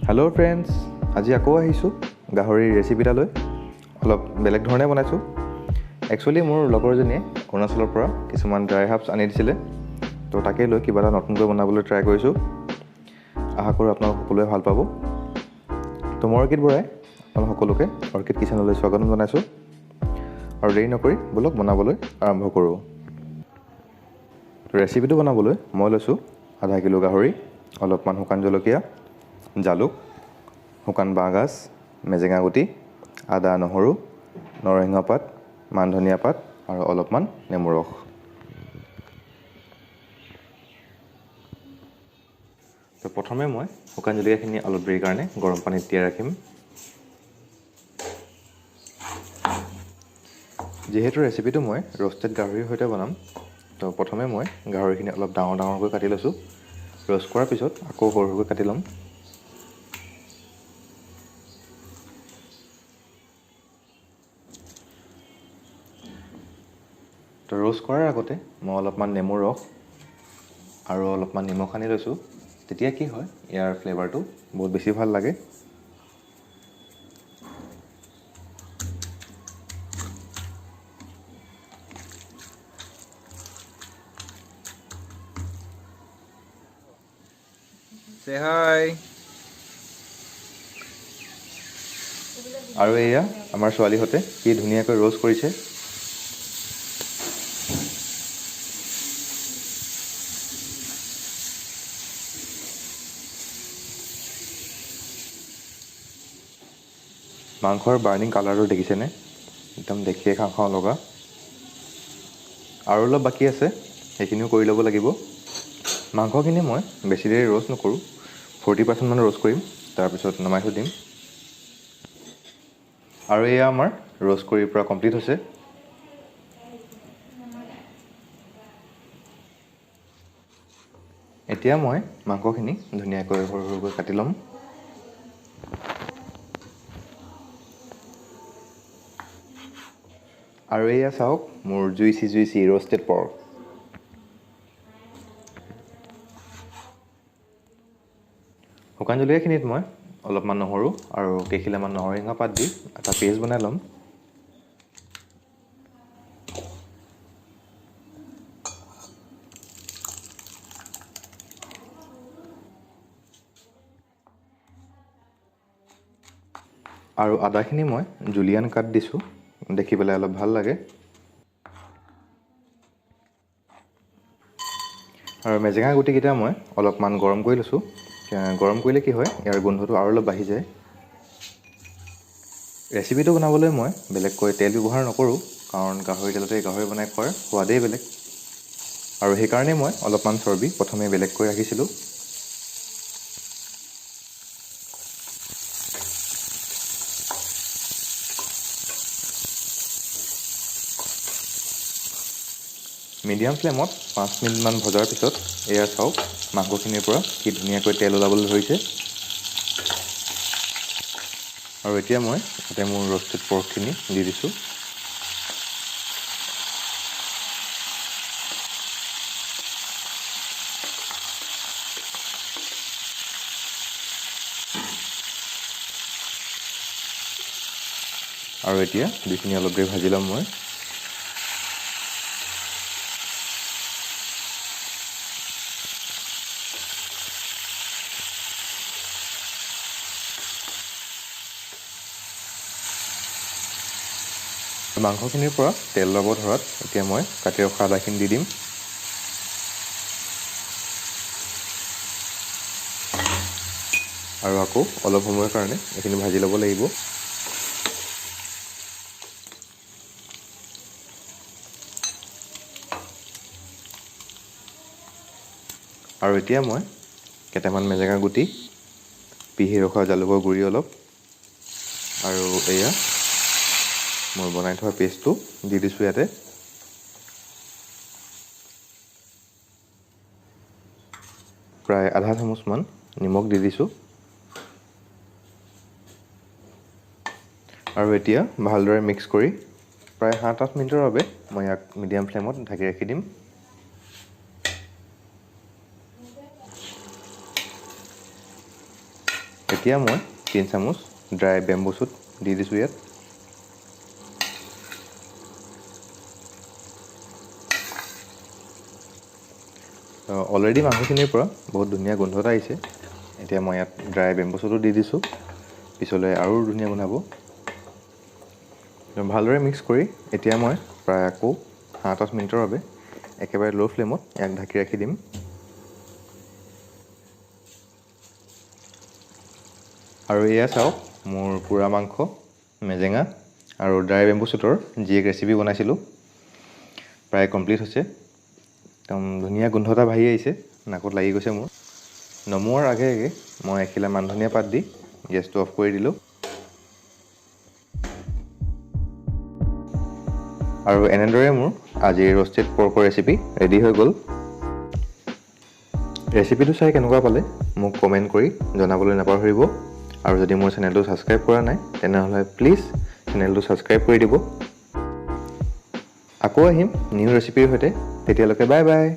Hello' friends, আজি আকৌ আহিছোঁ গাহৰিৰ ৰেচিপি এটা লৈ। অলপ বেলেগ ধৰণে বনাইছোঁ। একচুৱেলি মোৰ লগৰজনীয়ে অৰুণাচলৰ পৰা কিছুমান ড্ৰাই হাৰ্বছ আনি দিছিলে, তো তাকে লৈ কিবা এটা নতুনকৈ বনাবলৈ ট্ৰাই কৰিছোঁ। আশা কৰোঁ আপোনালোক সকলোৱে ভাল পাব। তো মই অৰ্কিড বৰাই আপোনালোক সকলোকে অৰ্কিড কিচেনলৈ স্বাগতম জনাইছোঁ। আৰু দেৰি নকৰি বলক বনাবলৈ আৰম্ভ কৰোঁ। ৰেচিপিটো বনাবলৈ মই লৈছোঁ আধা কিলো গাহৰি, অলপমান শুকান জলকীয়া, জালুক, শুকান বাঁহগাজ, মেজেঙা গুটি, আদা নহৰু, নৰসিংহ পাত, মান ধনিয়া পাত আৰু অলপমান নেমু ৰস। তো প্ৰথমে মই শুকান জলকীয়াখিনি অলপ দেৰিৰ কাৰণে গৰম পানীত তিয়াই ৰাখিম। যিহেতু ৰেচিপিটো মই ৰ'ষ্টেড গাহৰিৰ সৈতে বনাম, তো প্ৰথমে মই গাহৰিখিনি অলপ ডাঙৰ ডাঙৰকৈ কাটি লৈছোঁ। ৰ'ষ্ট কৰাৰ পিছত আকৌ সৰু সৰুকৈ কাটি ল'ম। তো ৰ'ষ্ট কৰাৰ আগতে মই অলপমান নেমুৰ ৰস আৰু অলপমান নিমখ সানি লৈছোঁ। তেতিয়া কি হয়, ইয়াৰ ফ্লেভাৰটো বহুত বেছি ভাল লাগে। Say hi. আৰু এয়া আমাৰ ছোৱালীহঁতে কি ধুনীয়াকৈ ৰ'ষ্ট কৰিছে। মাংসৰ বাৰ্ণিং কালাৰটো দেখিছেনে? একদম দেখিয়ে খাওঁ খাওঁ লগা। আৰু অলপ বাকী আছে, সেইখিনিও কৰি ল'ব লাগিব। মাংসখিনি মই বেছি দেৰি ৰ'ষ্ট নকৰোঁ, 40% মান ৰ'ষ্ট কৰিম, তাৰপিছত নমাই থৈ দিম। আৰু এয়া আমাৰ ৰ'ষ্ট কৰি পৰা কমপ্লিট হৈছে। এতিয়া মই মাংসখিনি ধুনীয়াকৈ সৰু সৰুকৈ কাটি ল'ম। আৰু এয়া চাওক মোৰ জুইচি ৰ'ষ্টেড পৰ্ক। শুকান জলকীয়াখিনিত মই অলপমান নহৰু আৰু কেইখিলামান নৰসিংহ পাত দি এটা পেষ্ট বনাই ল'ম। আৰু আদাখিনি মই জুলিয়ান কাট দিছোঁ, দেখি পেলাই অলপ ভাল লাগে। আৰু মেজেঙা গুটিকেইটা মই অলপমান গৰম কৰি লৈছোঁ। গৰম কৰিলে কি হয়, ইয়াৰ গোন্ধটো আৰু অলপ বাঢ়ি যায়। ৰেচিপিটো বনাবলৈ মই বেলেগকৈ তেল ব্যৱহাৰ নকৰোঁ, কাৰণ গাহৰি তেলতে গাহৰি বনাই খোৱাৰ সোৱাদেই বেলেগ। আৰু সেইকাৰণে মই অলপমান চৰ্বি প্ৰথমে বেলেগকৈ ৰাখিছিলোঁ। মিডিয়াম ফ্লেমত 5 মিনিটমান ভজাৰ পিছত এয়া চাওক মাংসখিনিৰ পৰা কি ধুনীয়াকৈ তেল ওলাবলৈ ধৰিছে। আৰু এতিয়া মই তাতে মোৰ ৰ'ষ্টেড পৰ্কখিনি দি দিছোঁ। আৰু এতিয়া দুইখিনি অলপ দেৰি ভাজি ল'ম মই। মাংসখিনিৰ পৰা তেল ল'ব ধৰাত এতিয়া মই কাটি ৰখা আদাখিনি দি দিম। আৰু আকৌ অলপ সময়ৰ কাৰণে এইখিনি ভাজি ল'ব লাগিব। আৰু এতিয়া মই কেইটামান মেজেঙা গুটি, পিহি ৰখা জালুকৰ গুড়ি অলপ, আৰু এয়া মই বনাই থোৱা পেষ্টটো দি দিছোঁ ইয়াতে। প্ৰায় আধা চামুচমান নিমখ দি দিছোঁ। আৰু এতিয়া ভালদৰে মিক্স কৰি প্ৰায় 7-8 মিনিটৰ বাবে মই ইয়াক মিডিয়াম ফ্লেমত ঢাকি ৰাখি দিম। এতিয়া মই 3 চামুচ ড্ৰাই বেম্বু শ্বুট দি দিছোঁ ইয়াত। অলৰেডি মাংসখিনিৰ পৰা বহুত ধুনীয়া গোন্ধ এটা আহিছে। এতিয়া মই ইয়াত ড্ৰাই বেম্বু শ্বুটো দি দিছোঁ, পিছলৈ আৰু ধুনীয়া গোন্ধাব। ভালদৰে মিক্স কৰি এতিয়া মই প্ৰায় আকৌ 7-8 মিনিটৰ বাবে একেবাৰে ল' ফ্লেমত ইয়াক ঢাকি ৰাখি দিম। আৰু এয়া চাওক, মোৰ পোৰা মাংস, মেজেঙা আৰু ড্ৰাই বেম্বু শ্বুটৰ যি এক ৰেচিপি বনাইছিলোঁ প্ৰায় কমপ্লিট হৈছে। একদম ধুনীয়া গোন্ধ এটা ভাহি আহিছে, নাকত লাগি গৈছে মোৰ। নমোৱাৰ আগে আগে মই এখিলা মান ধনিয়া পাত দি গেছটো অফ কৰি দিলোঁ। আৰু এনেদৰে মোৰ আজিৰ ৰোষ্টেড পৰ্কৰ ৰেচিপি ৰেডি হৈ গ'ল। ৰেচিপিটো চাই কেনেকুৱা পালে মোক কমেণ্ট কৰি জনাবলৈ নাপাহৰিব। আৰু যদি মোৰ চেনেলটো ছাবস্ক্ৰাইব কৰা নাই তেনেহ'লে প্লিজ চেনেলটো ছাবস্ক্ৰাইব কৰি দিব। আকৌ আহিম নিউ ৰেচিপিৰ সৈতে, তেতিয়ালৈকে বাই বাই।